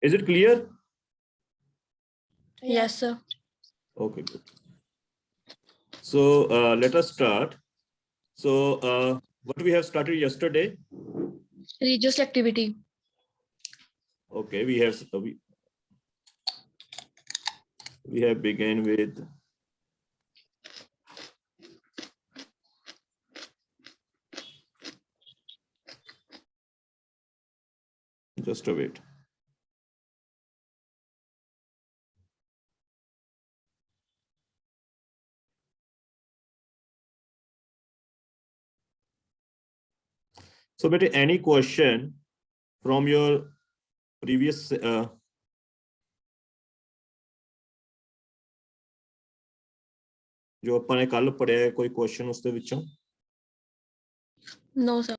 Is it clear? Yes, sir. Okay, good. So let us start. So what we have started yesterday? Regioselectivity. Okay, we have begun with just a wait. So, beta, any question from your previous जो अपन ने कल पढ़ा है कोई question उसके विचों? No, sir.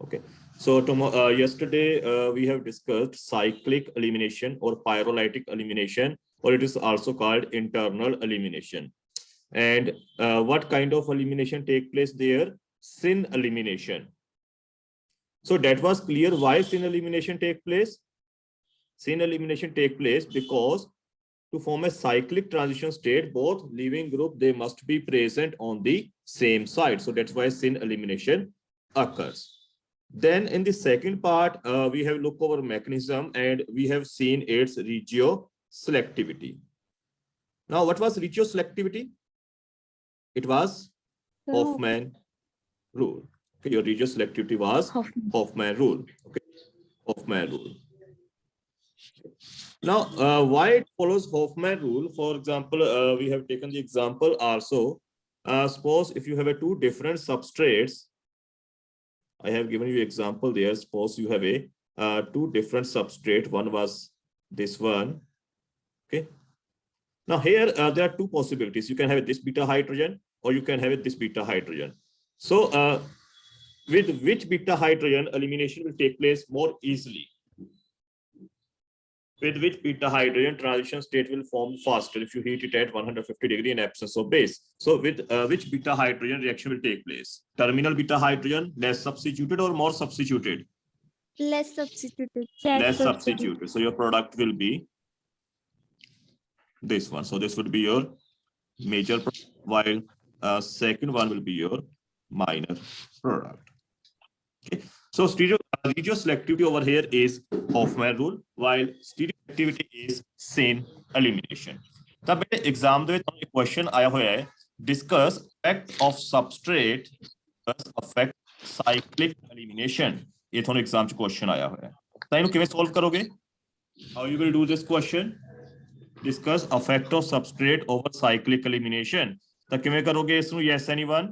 Okay. So yesterday we have discussed cyclic elimination or pyrolytic elimination, or it is also called internal elimination. And what kind of elimination take place there? Syn elimination. So that was clear why syn elimination take place. Syn elimination take place because to form a cyclic transition state, both leaving group, they must be present on the same side. So that's why syn elimination occurs. Then in the second part, we have looked over mechanism and we have seen its regioselectivity. Now, what was regioselectivity? It was Hoffman rule. Okay, your regioselectivity was Hoffman rule. Okay, Hoffman rule. Now, why it follows Hoffman rule? For example, we have taken the example also. Suppose if you have two different substrates, I have given you example there. Suppose you have two different substrate. One was this one. Okay. Now here there are two possibilities. You can have this beta hydrogen, or you can have this beta hydrogen. So with which beta hydrogen elimination will take place more easily? With which beta hydrogen transition state will form faster if you heat it at 150 degree in absence of base? So with which beta hydrogen reaction will take place? Terminal beta hydrogen, less substituted or more substituted? Less substituted. Less substituted. So your product will be this one. So this would be your major product, while second one will be your minor product. Okay. So regioselectivity over here is Hoffman rule, while stereoactivity is syn elimination. ਤਾਂ ਬੇਟੇ exam ਦੇ ਵਿੱਚ ਤੁਹਾਨੂੰ ਇੱਕ question ਆਇਆ ਹੋਇਆ ਹੈ, discuss effect of substrate affect cyclic elimination. ਇਹ ਤੁਹਾਨੂੰ एग्जाम 'ਚ ਕੁਐਸਚਨ ਆਇਆ ਹੋਇਆ ਹੈ, ਤਾਂ ਇਹਨੂੰ ਕਿਵੇਂ ਸੋਲਵ ਕਰੋਗੇ? How you will do this question? Discuss effect of substrate over cyclic elimination. ਤਾਂ ਕਿਵੇਂ ਕਰੋਗੇ ਇਸ ਨੂੰ? Yes, anyone?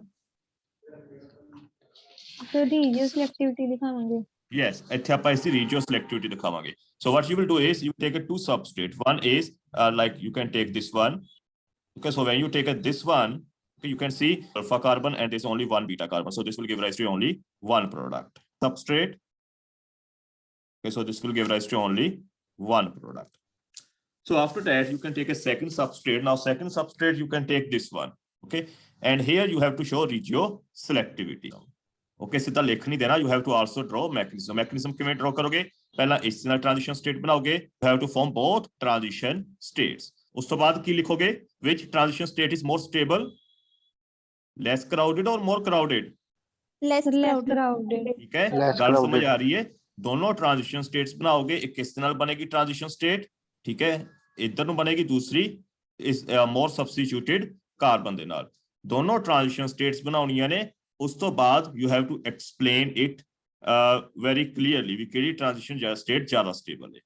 So regioselectivity दिखावांगे. Yes, ਇੱਥੇ ਆਪਾਂ ਇਸ ਦੀ regioselectivity ਦਿਖਾਵਾਂਗੇ. So what you will do is you take a two substrate. One is like you can take this one. Okay, so when you take this one, okay, you can see alpha carbon and there's only one beta carbon. So this will give rise to only one product. Substrate. Okay, so this will give rise to only one product. So after that, you can take a second substrate. Now, second substrate, you can take this one. Okay, and here you have to show regioselectivity. Okay, सीधा लिख नहीं देना. You have to also draw mechanism. Mechanism किਵੇਂ draw करोगे? पहला इस तरह transition state बनाओगे. You have to form both transition states. उस तो बाद की लिखोगे? Which transition state is more stable? Less crowded or more crowded? Less crowded. ठीक है, गल समझ आ रही है? दोनों transition states बनाओगे. एक किस तरह बनेगी transition state? ठीक है, इधर ਨੂੰ बनेगी दूसरी is more substituted carbon ਦੇ ਨਾਲ. दोनों transition states बनाਉਣੀਆਂ ਨੇ. ਉਸ ਤੋਂ ਬਾਅਦ you have to explain it very clearly ਵੀ ਕਿਹੜੀ transition state ਜ਼ਿਆਦਾ stable ਹੈ.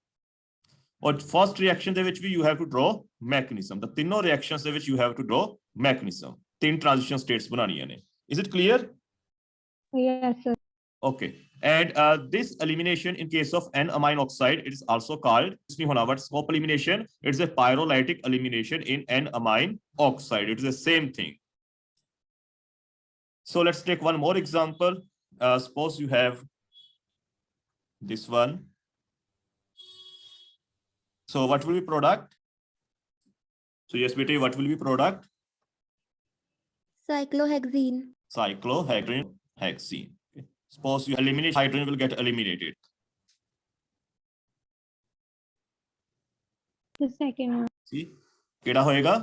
ਔਰ first reaction ਦੇ ਵਿੱਚ ਵੀ you have to draw mechanism. The ਤਿੰਨੋਂ reactions ਦੇ ਵਿੱਚ you have to draw mechanism. ਤਿੰਨ transition states ਬਣਾਉਣੀਆਂ ਨੇ. Is it clear? Yes, sir. Okay. And this elimination in case of N-amine oxide, it is also called what scope elimination. It's a pyrolytic elimination in N-amine oxide. It is the same thing. So let's take one more example. Suppose you have this one. So what will be product? So yes, beta, what will be product? Cyclohexene. Cyclohexene. Okay. Suppose you eliminate hydrogen will get eliminated. The second one. See, केड़ा होएगा?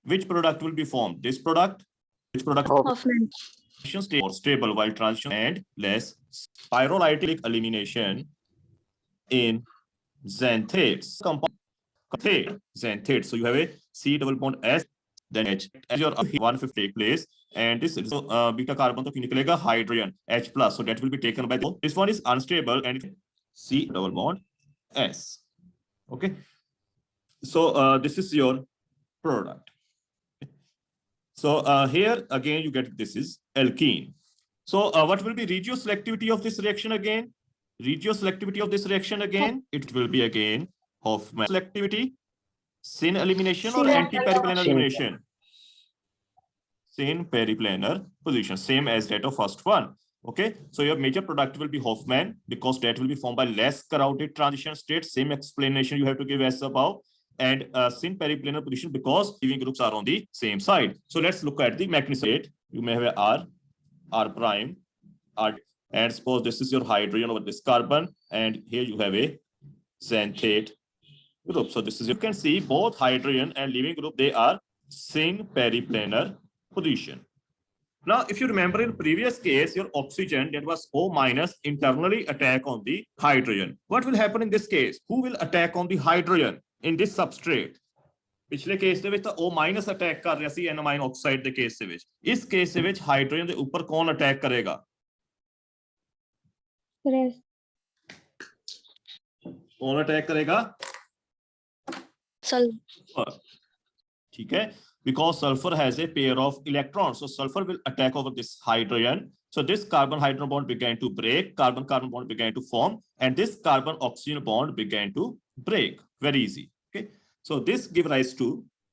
Which product will be formed? This product? Which product? Hoffman. Transition state more stable while transition and less pyrolytic elimination in xanthates. Compound xanthate. So you have a C double bond S, then H. As your 150 take place, and this beta carbon to निकलेगा hydrogen H plus. So that will be taken by this one is unstable and C double bond S. Okay. So this is your product. So here again you get this is alkene. So what will be regioselectivity of this reaction again? Regioselectivity of this reaction again, it will be again Hoffman selectivity, syn elimination or anti-periplanar elimination. Syn periplanar position, same as that of first one. Okay, so your major product will be Hoffman because that will be formed by less crowded transition state. Same explanation you have to give as above. And syn periplanar position because leaving groups are on the same side. So let's look at the mechanism. You may have a R prime, R, and suppose this is your hydrogen over this carbon, and here you have a xanthate group. So this is, you can see both hydrogen and leaving group, they are syn periplanar position. Now, if you remember in previous case, your oxygen that was O minus internally attack on the hydrogen. What will happen in this case? Who will attack on the hydrogen in this substrate? पिछले case ਦੇ ਵਿੱਚ ਤਾਂ O minus attack ਕਰ ਰਿਹਾ ਸੀ ਐਨਾਮਾਈਨ oxide ਦੇ case ਦੇ ਵਿੱਚ। ਇਸ ਕੇਸ ਦੇ ਵਿੱਚ ਹਾਈਡਰੋਜਨ ਦੇ ਉੱਪਰ ਕੌਣ ਅਟੈਕ ਕਰੇਗਾ? कौन अटैक करेगा? Sulfur. ठीक है, because sulfur has a pair of electrons, so sulfur will attack over this hydrogen. So this carbon hydrogen bond began to break, carbon carbon bond began to form, and this carbon oxygen bond began to break. Very easy. Okay, so this give rise to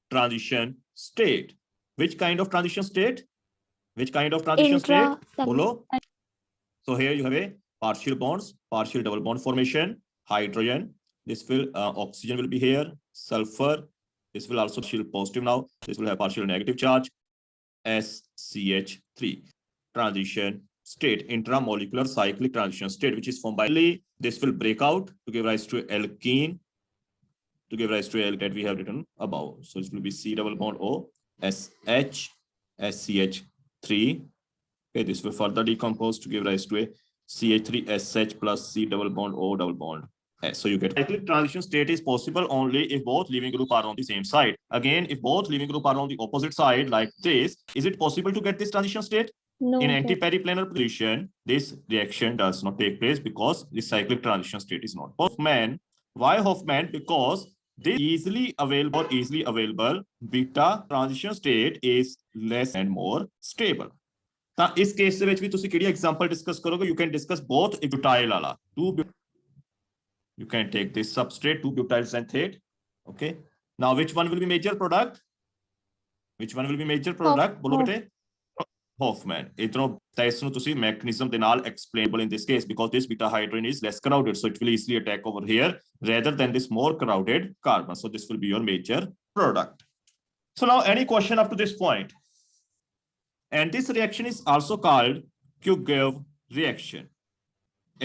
transition state. Which kind of transition state? Which kind of transition state? Bolo. So here you have a partial bonds, partial double bond formation, hydrogen. This will oxygen will be here, sulfur. This will also partial positive now. This will have partial negative charge. SCH3 transition state, intramolecular cyclic transition state, which is formed by this will break out to give rise to alkene, to give rise to L that we have written above. So this will be C double bond O, SH, SCH3. Okay, this will further decompose to give rise to a CH3SH plus C double bond O double bond S. So you get cyclic transition state is possible only if both leaving group are on the same side. Again, if both leaving group are on the opposite side like this, is it possible to get this transition state? No. In anti-periplanar position, this reaction does not take place because the cyclic transition state is not. Hoffman, why Hoffman? Because this easily available beta transition state is less and more stable. ਤਾਂ ਇਸ case ਦੇ ਵਿੱਚ ਵੀ ਤੁਸੀਂ ਕਿਹੜੀ example discuss ਕਰੋਗੇ? You can discuss both butyl ਵਾਲਾ, you can take this substrate 2-butyl xanthate. Okay, now which one will be major product? Which one will be major product? ਬੋਲੋ ਬੇਟੇ। Hoffman. ਇਧਰੋਂ ਤਾਂ ਇਸ ਨੂੰ ਤੁਸੀਂ ਮੈਕੈਨਿਜ਼ਮ ਦੇ ਨਾਲ explainable in this case because this beta hydrogen is less crowded, so it will easily attack over here rather than this more crowded carbon. So this will be your major product. So now any question up to this point? And this reaction is also called Kugov reaction.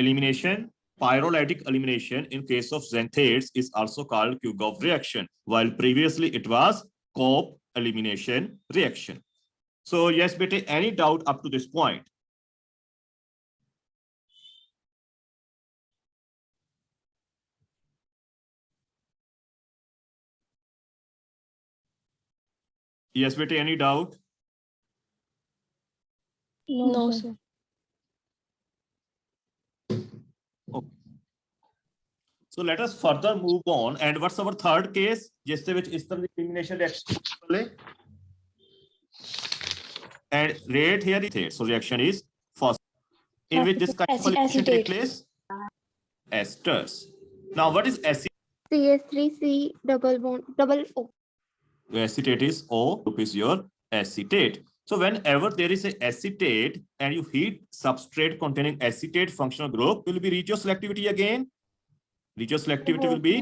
Elimination, pyrolytic elimination in case of xanthates is also called Kugov reaction, while previously it was Kopp elimination reaction. So yes, bete, any doubt up to this point? Yes, bete, any doubt? No, sir. Okay. So let us further move on. And what's our third case? जिस ਦੇ ਵਿੱਚ ਇਸ ਤਰ੍ਹਾਂ ਦੀ elimination reaction and rate here is so reaction is first in which this kind of elimination take place. Esters. Now what is acetate? CH3C double bond double O. Acetate is O, group is your acetate. So whenever there is a acetate and you heat substrate containing acetate functional group, will be regioselectivity again. Regioselectivity will be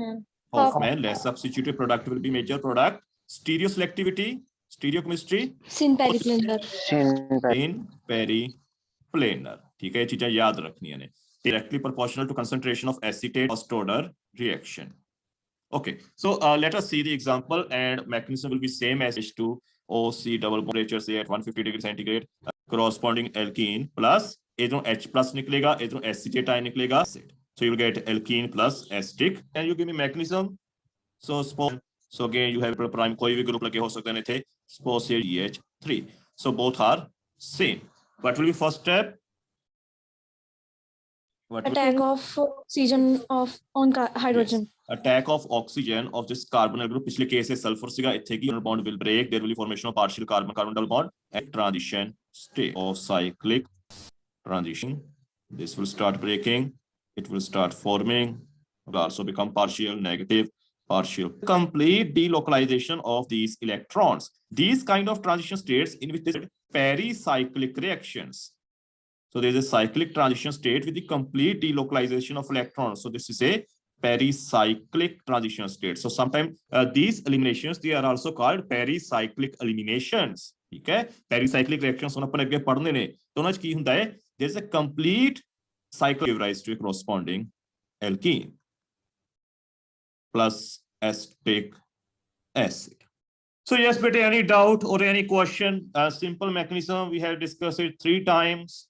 Hoffman. Less substituted product will be major product. Stereoselectivity, stereochemistry. Syn periplanar. In periplanar. ठीक है, ये चीजें याद रखनी है। directly proportional to concentration of acetate first order reaction. Okay, so let us see the example, and mechanism will be same as H2OC double bond temperature say at 150 degree centigrade, corresponding alkene plus इधरों H plus निकलेगा, इधरों acetate ion निकलेगा, so you will get alkene plus acetic. Can you give me mechanism? So suppose, so again you have prime कोई भी group लगे हो सकते हैं थे, suppose here EH3, so both are same. What will be first step? Attack of oxygen of on hydrogen. Yes. Attack of oxygen of this carbonyl group. पिछले case से sulfur सिगा इथे की bond will break. There will be formation of partial carbon-carbon double bond at transition state of cyclic transition. This will start breaking. It will start forming. It will also become partial, negative, partial. Complete delocalization of these electrons. These kind of transition states in which there is pericyclic reactions. So there is a cyclic transition state with the complete delocalization of electrons. So this is a pericyclic transition state. So sometimes these eliminations, they are also called pericyclic eliminations. Okay, pericyclic reactions on अपन अगे पढ़ने ने तो ना की हुंदा है, there is a complete cycle give rise to a corresponding alkene plus acetic acid. So yes, but any doubt or any question? Simple mechanism, we have discussed it 3 times.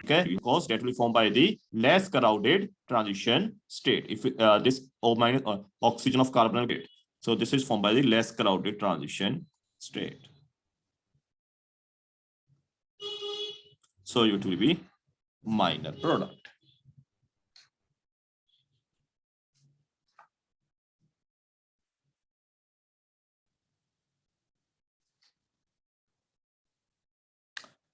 Okay, because that will be formed by the less crowded transition state. If this O minus oxygen of carbonyl group, so this is formed by the less crowded transition state. So it will be minor product.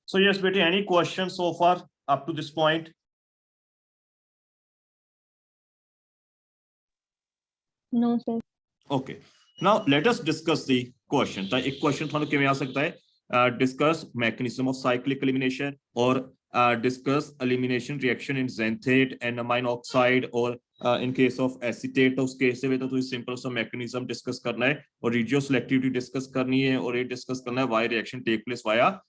So yes, Betty, any questions so far up to this point? No, sir. Okay. Now let us discuss the question. तो एक question थोड़ा किमें आ सकता है? Discuss mechanism of cyclic elimination or discuss elimination reaction in xanthate and amine oxide, or in case of acetate तो उस case में तो तुझे simple सा mechanism discuss करना है और regioselectivity discuss करनी है और ये discuss करना है why reaction take place via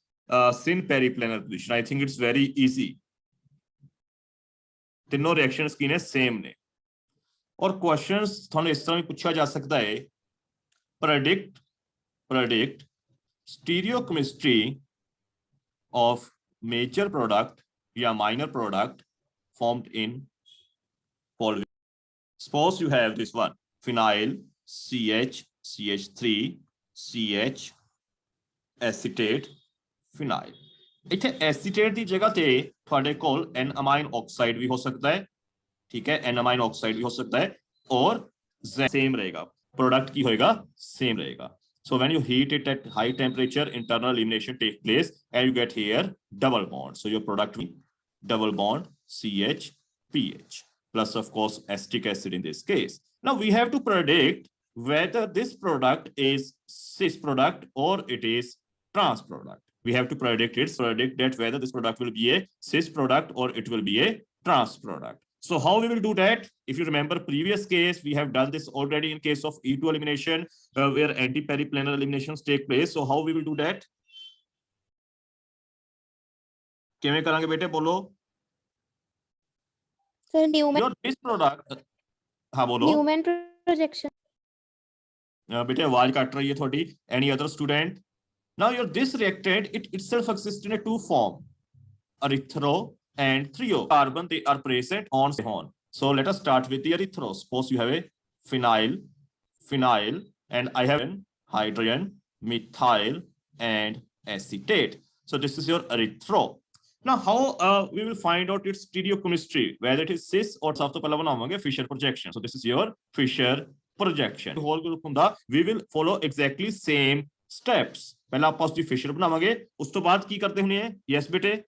syn periplanar position. I think it's very easy. तीनों reactions की ने same ने और questions थोड़ा इस तरह में पूछा जा सकता है, predict stereochemistry of major product या minor product formed in polymer. Suppose you have this one, phenyl CH CH3 CH acetate phenyl. इथे acetate दी जगह ते थोड़े कोल N amine oxide भी हो सकता है, ठीक है, N amine oxide भी हो सकता है और same रहेगा, product की होएगा same रहेगा. So when you heat it at high temperature, internal elimination takes place and you get here double bond. So your product will be double bond CH-PH plus of course acetic acid in this case. Now we have to predict whether this product is cis product or it is trans product. We have to predict that whether this product will be a cis product or it will be a trans product. So how we will do that? If you remember previous case, we have done this already in case of E2 elimination where anti-periplanar eliminations take place. So how we will do that? किमें करांगे बेटे बोलो? Sir, Newman. Your this product, हाँ बोलो. Newman projection. बेटे आवाज काट रही है थोड़ी. Any other student? Now your this reactant, it itself exists in a 2 form, erythro and trio. Carbon, they are present on. So let us start with the erythro. Suppose you have a phenyl, and I have an hydrogen, methyl, and acetate. So this is your erythro. Now how we will find out its stereochemistry, whether it is cis or सबसे पहला बनाएंगे Fisher projection. So this is your Fisher projection. The whole group ਹੁੰਦਾ, we will follow exactly same steps. पहला आप positive Fisher बनाएंगे, उस तो बाद की करते हैं? Yes बेटे.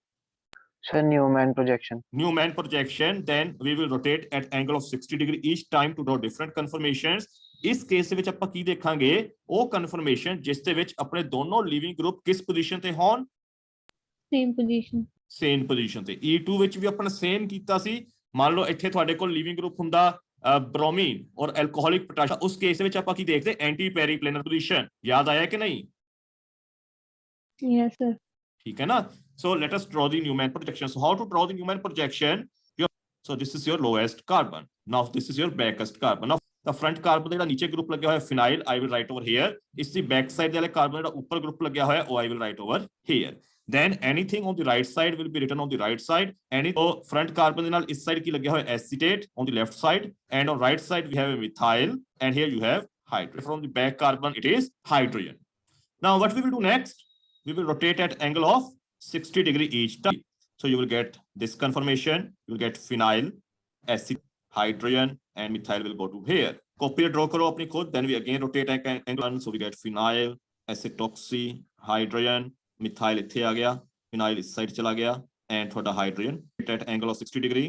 Sir, Newman projection. Newman projection, then we will rotate at angle of 60 degree each time to draw different conformations. इस केस ਦੇ ਵਿੱਚ ਆਪਾਂ ਕੀ ਦੇਖਾਂਗੇ, ਉਹ ਕਨਫਰਮੇਸ਼ਨ ਜਿਸ ਦੇ ਵਿੱਚ ਆਪਣੇ ਦੋਨੋਂ ਲਿਵਿੰਗ ਗਰੁੱਪ ਕਿਸ ਪੋਜੀਸ਼ਨ ਤੇ ਹੋਣ? ਸੇਮ ਪੋਜੀਸ਼ਨ ਤੇ. E2 ਵਿੱਚ ਵੀ ਆਪਾਂ ਸੇਮ ਕੀਤਾ ਸੀ. ਮੰਨ ਲਓ ਇੱਥੇ ਤੁਹਾਡੇ ਕੋਲ ਲਿਵਿੰਗ ਗਰੁੱਪ ਹੁੰਦਾ ਬ੍ਰੋਮੀਨ ਔਰ ਐਲਕੋਹਲਿਕ ਪੋਟਾਸ਼, ਉਸ ਕੇਸ ਦੇ ਵਿੱਚ ਆਪਾਂ ਕੀ ਦੇਖਦੇ? Anti periplanar position. ਯਾਦ ਆਇਆ ਕਿ ਨਹੀਂ? Yes, sir. ठीक है ना? So let us draw the Newman projection. So how to draw the Newman projection? So this is your lowest carbon. Now this is your backest carbon. Now the front carbon ਜਿਹੜਾ ਨੀਚੇ group ਲੱਗਿਆ ਹੋਇਆ phenyl, I will write over here. ਇਸ ਦੀ back side ਦੇ ਵਾਲੇ carbon ਜਿਹੜਾ ਉੱਪਰ group ਲੱਗਿਆ ਹੋਇਆ ਉਹ I will write over here. Then anything on the right side will be written on the right side. Any front carbon ਦੇ ਨਾਲ ਇਸ side ਕੀ ਲੱਗਿਆ ਹੋਇਆ acetate on the left side, and on right side we have a methyl, and here you have hydrogen. From the back carbon it is hydrogen. Now what we will do next? We will rotate at angle of 60 degrees each time. So you will get this conformation, you will get phenyl, acid, hydrogen, and methyl will go to here. Copy draw karo apni khud, then we again rotate at angle 1. So we get phenyl, acetoxy, hydrogen, methyl ithe aa gaya, phenyl is side chala gaya, and thoda hydrogen at angle of 60 degree.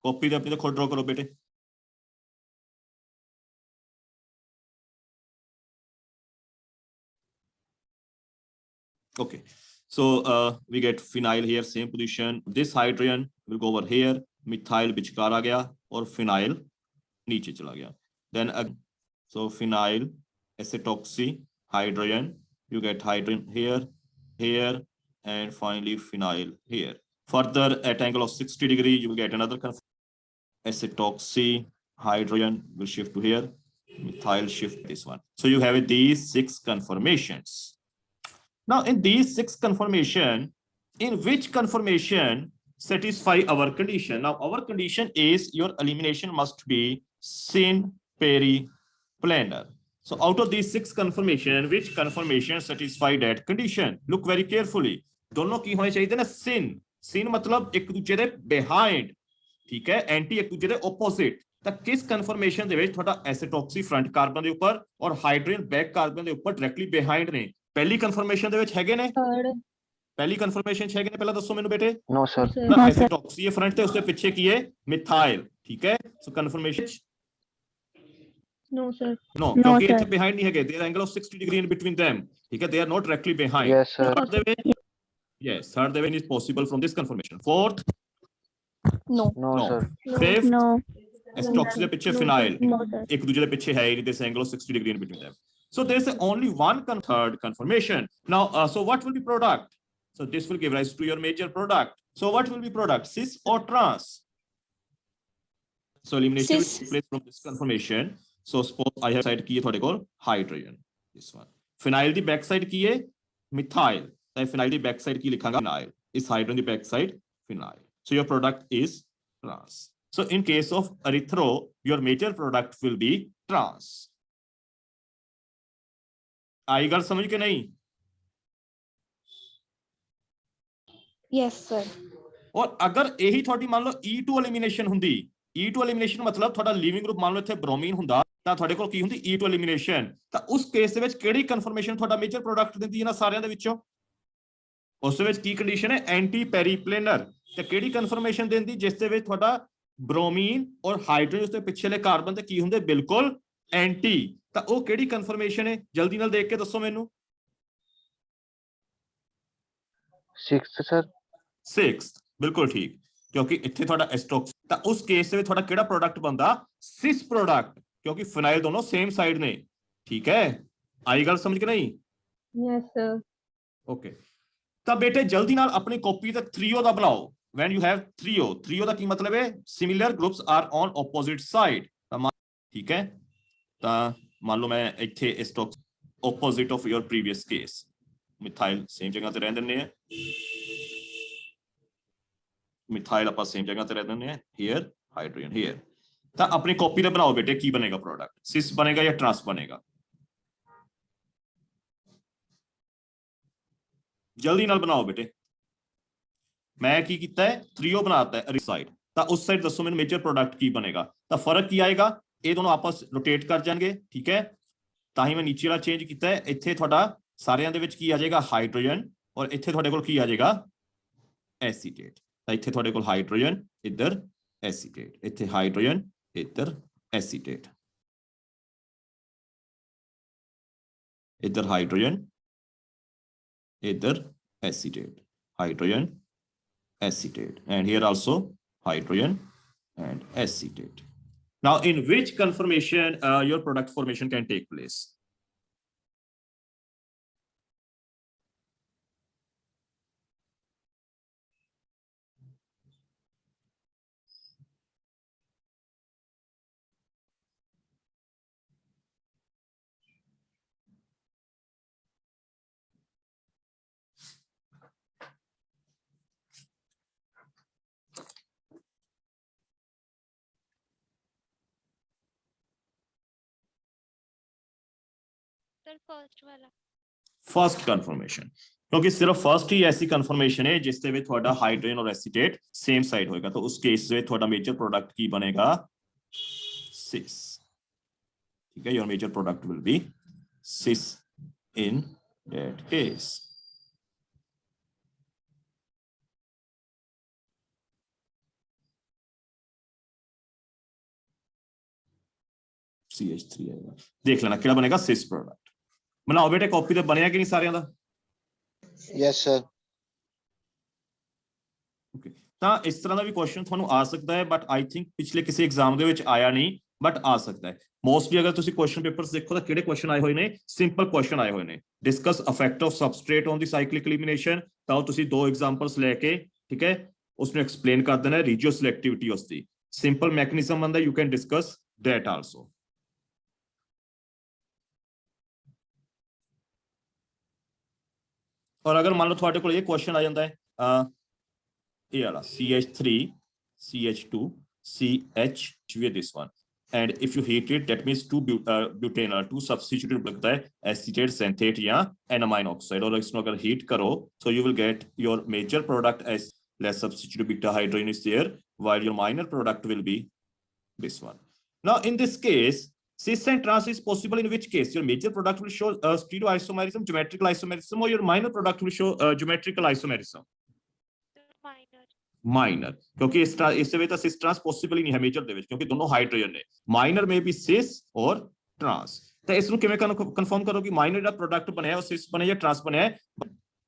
Copy de apni khud draw karo bete. Okay, so we get phenyl here, same position. This hydrogen will go over here, methyl विचकार आ गया और phenyl नीचे चला गया. Then so phenyl, acetoxy, hydrogen, you get hydrogen here, here, and finally phenyl here. Further at angle of 60 degree, you will get another acetoxy, hydrogen will shift to here, methyl shift this one. So you have these 6 conformations. Now in these 6 conformation, in which conformation satisfy our condition? Now our condition is your elimination must be syn periplanar. So out of these 6 conformation, which conformation satisfy that condition? Look very carefully. दोनों की होने चाहिए ना syn. Syn मतलब एक दूसरे ਦੇ behind, ठीक है, anti एक दूसरे ਦੇ opposite. ਤਾਂ ਕਿਸ ਕਨਫਰਮੇਸ਼ਨ ਦੇ ਵਿੱਚ ਤੁਹਾਡਾ ਐਸੀਟੋਕਸੀ ਫਰੰਟ ਕਾਰਬਨ ਦੇ ਉੱਪਰ ਔਰ ਹਾਈਡਰੋਜਨ ਬੈਕ ਕਾਰਬਨ ਦੇ ਉੱਪਰ ਡਾਇਰੈਕਟਲੀ ਬਿਹਾਈਂਡ ਨੇ? ਪਹਿਲੀ ਕਨਫਰਮੇਸ਼ਨ ਦੇ ਵਿੱਚ ਹੈਗੇ ਨੇ? ਪਹਿਲੀ ਕਨਫਰਮੇਸ਼ਨ ਚ ਹੈਗੇ ਨੇ? ਪਹਿਲਾਂ ਦੱਸੋ ਮੈਨੂੰ ਬੇਟੇ। No sir. ਐਸੀਟੋਕਸੀ ਹੈ ਫਰੰਟ ਤੇ, ਉਸਦੇ ਪਿੱਛੇ ਕੀ ਹੈ? ਮਿਥਾਈਲ, ਠੀਕ ਹੈ। So confirmation No, sir. No, ਕਿਉਂਕਿ ਇੱਥੇ ਬਿਹਾਈਂਡ ਨਹੀਂ ਹੈਗੇ। There angle of 60 degree in between them, ਠੀਕ ਹੈ। they are not directly behind. Yes sir. Third ਦੇ ਵਿੱਚ yes, third ਦੇ ਵਿੱਚ is possible from this confirmation. Fourth No. No sir. fifth No. ਐਸੀਟੋਕਸੀ ਦੇ ਪਿੱਛੇ ਫਿਨਾਈਲ, ਇੱਕ ਦੂਜੇ ਦੇ ਪਿੱਛੇ ਹੈ ਹੀ this angle of 60 degree in between them. So there's only one third conformation. Now so what will be product? So this will give rise to your major product. So what will be product, cis or trans? So elimination will take place from this conformation. So suppose I have side की है थोड़े को hydrogen, this one. Phenyl the back side की है methyl, तो phenyl दी back side की लिखांगा phenyl, इस hydrogen the back side phenyl. So your product is trans. So in case of erythro, your major product will be trans. आई गल समझ के नहीं? Yes, sir. और अगर यही थोड़ी मान लो E2 एलिमिनेशन हुंदी, E2 एलिमिनेशन मतलब थोड़ा लीविंग ग्रुप मान लो इत्थे ब्रोमीन हुंदा ਤਾਂ ਤੁਹਾਡੇ ਕੋਲ ਕੀ ਹੁੰਦੀ E2 एलिमिनेशन, ਤਾਂ ਉਸ ਕੇਸ ਦੇ ਵਿੱਚ ਕਿਹੜੀ ਕਨਫਰਮੇਸ਼ਨ ਤੁਹਾਡਾ ਮੇਜਰ ਪ੍ਰੋਡਕਟ ਦਿੰਦੀ ਹੈ ਨਾ ਸਾਰਿਆਂ ਦੇ ਵਿੱਚੋਂ? ਉਸ ਦੇ ਵਿੱਚ ਕੀ ਕੰਡੀਸ਼ਨ ਹੈ? ਐਂਟੀ ਪੈਰੀਪਲੇਨਰ। ਤੇ ਕਿਹੜੀ ਕਨਫਰਮੇਸ਼ਨ ਦਿੰਦੀ ਜਿਸ ਦੇ ਵਿੱਚ ਤੁਹਾਡਾ ब्रोमीन और हाइड्रोजन उसके पिछले कार्बन ते की हुंदे बिल्कुल एंटी? ਤਾਂ ਉਹ ਕਿਹੜੀ ਕਨਫਰਮੇਸ਼ਨ ਹੈ? ਜਲਦੀ ਨਾਲ ਦੇਖ ਕੇ ਦੱਸੋ ਮੈਨੂੰ। 6th sir. 6th ਬਿਲਕੁਲ ਠੀਕ, ਕਿਉਂਕਿ ਇੱਥੇ ਤੁਹਾਡਾ ਐਸਟੋਕਸ, ਤਾਂ ਉਸ ਕੇਸ ਦੇ ਵਿੱਚ ਤੁਹਾਡਾ ਕਿਹੜਾ ਪ੍ਰੋਡਕਟ ਬਣਦਾ? ਸਿਸ ਪ੍ਰੋਡਕਟ, ਕਿਉਂਕਿ ਫਿਨਾਈਲ ਦੋਨੋਂ ਸੇਮ ਸਾਈਡ ਨੇ, ਠੀਕ ਹੈ। ਆਈ ਗੱਲ ਸਮਝ ਕੇ ਨਹੀਂ? Yes, sir. ਓਕੇ, ਤਾਂ ਬੇਟੇ ਜਲਦੀ ਨਾਲ ਆਪਣੀ ਕਾਪੀ ਤੇ ਥ੍ਰੀਓ ਦਾ ਬਣਾਓ। when you have trio ਦਾ ਕੀ ਮਤਲਬ ਹੈ? similar groups are on opposite side, ਠੀਕ ਹੈ। ਤਾਂ ਮੰਨ ਲਓ ਮੈਂ ਇੱਥੇ ਐਸਟੋਕਸ opposite of your previous case, methyl same ਜਗ੍ਹਾ ਤੇ ਰਹਿ ਦਿੰਦੇ ਆ, ਮਿਥਾਈਲ ਆਪਾਂ ਸੇਮ ਜਗ੍ਹਾ ਤੇ ਰਹਿ ਦਿੰਦੇ ਆ, here ਹਾਈਡਰੋਜਨ here। ਤਾਂ ਆਪਣੀ ਕਾਪੀ ਤੇ ਬਣਾਓ ਬੇਟੇ, ਕੀ ਬਣੇਗਾ ਪ੍ਰੋਡਕਟ? ਸਿਸ ਬਣੇਗਾ ਜਾਂ ਟ੍ਰਾਂਸ ਬਣੇਗਾ? ਜਲਦੀ ਨਾਲ ਬਣਾਓ ਬੇਟੇ। ਮੈਂ ਕੀ ਕੀਤਾ ਹੈ? ਥ੍ਰੀਓ ਬਣਾਤਾ ਹੈ ਸਾਈਡ, ਤਾਂ ਉਸ ਸਾਈਡ ਦੱਸੋ ਮੈਨੂੰ ਮੇਜਰ ਪ੍ਰੋਡਕਟ ਕੀ ਬਣੇਗਾ? ਤਾਂ ਫਰਕ ਕੀ ਆਏਗਾ? ਇਹ ਦੋਨੋਂ ਆਪਸ ਰੋਟੇਟ ਕਰ ਜਾਣਗੇ, ਠੀਕ ਹੈ। ਤਾਂ ਹੀ ਮੈਂ ਨੀਚੇ ਵਾਲਾ ਚੇਂਜ ਕੀਤਾ ਹੈ। ਇੱਥੇ ਤੁਹਾਡਾ ਸਾਰਿਆਂ ਦੇ ਵਿੱਚ ਕੀ ਆ ਜਾਏਗਾ? ਹਾਈਡਰੋਜਨ, ਔਰ ਇੱਥੇ ਤੁਹਾਡੇ ਕੋਲ ਕੀ ਆ ਜਾਏਗਾ? ਐਸੀਟੇਟ। ਤਾਂ ਇੱਥੇ ਤੁਹਾਡੇ ਕੋਲ ਹਾਈਡਰੋਜਨ, ਇੱਧਰ ਐਸੀਟੇਟ, ਇੱਥੇ ਹਾਈਡਰੋਜਨ, ਇੱਧਰ ਐਸੀਟੇਟ, ਇੱਧਰ ਹਾਈਡਰੋਜਨ, ਇੱਧਰ acetate, hydrogen, acetate, and here also hydrogen and acetate. Now in which conformation your product formation can take place? Sir first वाला फर्स्ट कन्फर्मेशन, क्योंकि सिर्फ फर्स्ट ही ऐसी कन्फर्मेशन है जिस ਦੇ ਵਿੱਚ ਤੁਹਾਡਾ ਹਾਈਡਰੋਜਨ ਔਰ ਐਸੀਟੇਟ ਸੇਮ ਸਾਈਡ ਹੋਏਗਾ, ਤਾਂ ਉਸ ਕੇਸ ਵਿੱਚ ਤੁਹਾਡਾ ਮੇਜਰ ਪ੍ਰੋਡਕਟ ਕੀ ਬਣੇਗਾ 6, ਠੀਕ ਹੈ। your major product will be 6 in that case. CH3 ਆਏਗਾ, ਦੇਖ ਲੈਣਾ ਕਿਹੜਾ ਬਣੇਗਾ 6 ਪ੍ਰੋਡਕਟ। ਬਣਾਓ ਬੇਟੇ ਕਾਪੀ ਤੇ ਬਣਿਆ ਕਿ ਨਹੀਂ ਸਾਰਿਆਂ ਦਾ? Yes, sir. ਓਕੇ, ਤਾਂ ਇਸ ਤਰ੍ਹਾਂ ਦਾ ਵੀ ਕੁਐਸਚਨ ਤੁਹਾਨੂੰ ਆ ਸਕਦਾ ਹੈ, ਬਟ ਆਈ ਥਿੰਕ ਪਿਛਲੇ ਕਿਸੇ ਐਗਜ਼ਾਮ ਦੇ ਵਿੱਚ ਆਇਆ ਨਹੀਂ, ਬਟ ਆ ਸਕਦਾ ਹੈ। ਮੋਸਟਲੀ ਅਗਰ ਤੁਸੀਂ ਕੁਐਸਚਨ ਪੇਪਰਸ ਦੇਖੋ ਤਾਂ ਕਿਹੜੇ ਕੁਐਸਚਨ ਆਏ ਹੋਏ ਨੇ? ਸਿੰਪਲ ਕੁਐਸਚਨ ਆਏ ਹੋਏ ਨੇ। Discuss effect of substrate on the cyclic elimination, ਤਾਂ ਉਹ ਤੁਸੀਂ 2 ਐਗਜ਼ਾਮਪਲਸ ਲੈ ਕੇ, ਠੀਕ ਹੈ, ਉਸਨੂੰ ਐਕਸਪਲੇਨ ਕਰ ਦੇਣਾ ਰੀਜੀਓ ਸਿਲੈਕਟਿਵਿਟੀ ਉਸ ਦੀ। ਸਿੰਪਲ ਮੈਕੈਨਿਜ਼ਮ ਹੁੰਦਾ, you can discuss that also. ਔਰ ਅਗਰ ਮੰਨ ਲਓ ਤੁਹਾਡੇ ਕੋਲ ਇਹ ਕੁਐਸਚਨ ਆ ਜਾਂਦਾ ਹੈ ਇਹ ਵਾਲਾ CH3 CH2 CH with this one, and if you heat it that means 2 butanol 2 substituted लगता है acetate xanthate या enamine oxide, और इसको अगर heat करो so you will get your major product as less substituted beta hydrogen is there, while your minor product will be this one. Now in this case cis and trans is possible, in which case your major product will show stereoisomerism, geometrical isomerism, or your minor product will show geometrical isomerism. Minor, क्योंकि इस इससे तो cis trans possible ही नहीं है major ਦੇ ਵਿੱਚ, क्योंकि दोनों हाइड्रोजन ने। माइनर में भी सिस और ट्रांस, तो ਇਸ ਨੂੰ ਕਿਵੇਂ ਕਨਫਰਮ ਕਰੋ ਕਿ ਮਾਈਨਰ ਦਾ ਪ੍ਰੋਡਕਟ ਬਣਿਆ ਉਹ ਸਿਸ ਬਣਿਆ ਜਾਂ ਟਰਾਂਸ ਬਣਿਆ?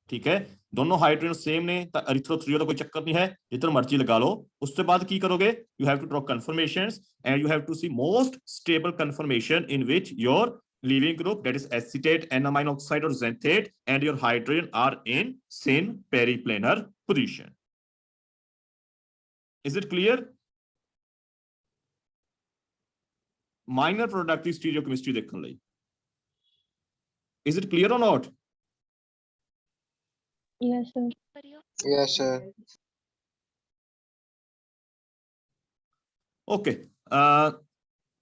ਠੀਕ ਹੈ, ਦੋਨੋਂ ਹਾਈਡਰੋਜਨ ਸੇਮ ਨੇ ਤਾਂ ਅਰੀਥਰੋਥ੍ਰੀਓ ਦਾ ਕੋਈ ਚੱਕਰ ਨਹੀਂ ਹੈ, ਜਿੱਧਰ ਮਰਜ਼ੀ ਲਗਾ ਲਓ। ਉਸ ਤੋਂ ਬਾਅਦ ਕੀ ਕਰੋਗੇ? You have to draw conformations and you have to see most stable conformation in ਵਿਚ your leaving group, that is acetate, enamine oxide or xanthate, and your hydrogen are in syn periplanar position. Is it clear? Minor product is stereochemistry ਦੇਖਣ ਲਈ। Is it clear or not? Yes, sir. Yes, sir. Okay.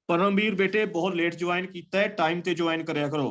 Paramvir बेटे बहुत late join ਕੀਤਾ ਹੈ, time ਤੇ join ਕਰਿਆ ਕਰੋ।